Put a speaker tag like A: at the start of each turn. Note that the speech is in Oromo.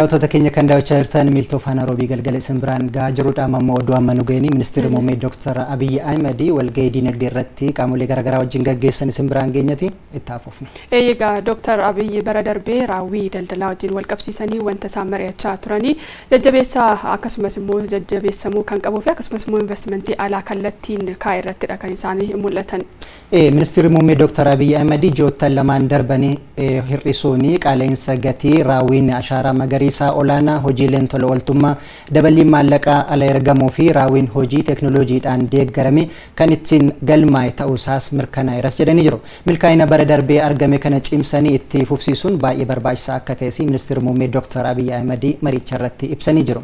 A: Autoota keenya kan daawwachaa jirtan miltoofaan Aroobii galgala isin biraan gahaa jirudha. Amma oduu amma nu ga'een ministeerri muummee Dr. Abiy Ahmed walgahii dinagdee irratti qaamolee garaagaraa wajjin gaggeessan isin biraan geenyati itti hafuufne.
B: Eegaa Dr. Abiy bara darbee raawwii daldalaa wajjin wal qabsiisanii wanta isaan mari'achaa turanii jajjabeessaa akkasumas immoo jajjabeessamuu kan qabuu fi akkasumas immoo investimentii alaa kallattiin kaa'e irrattidha kan isaanii mul'atan.
A: Ministeerri muummee Dr. Abiy Ahmed joottan lamaan darbanii hir'isuuni qaala'insa gatii raawwiin ashaaraa magariisa olaanaa hojiileen tola ooltummaa dabalii maallaqaa ala ergamuu fi raawwiin hojii teknooloojiidhaan deeggarame kan ittiin galmaa'e ta'uusaas mirkanaa'eeras jedhanii jiru. Milkaa'ina bara darbee argame kana cimsanii itti fufsiisuun baay'ee barbaachisaa akka ta'es ministeerri muummee Dr. Abiy Ahmed maricha irratti ibsanii jiru.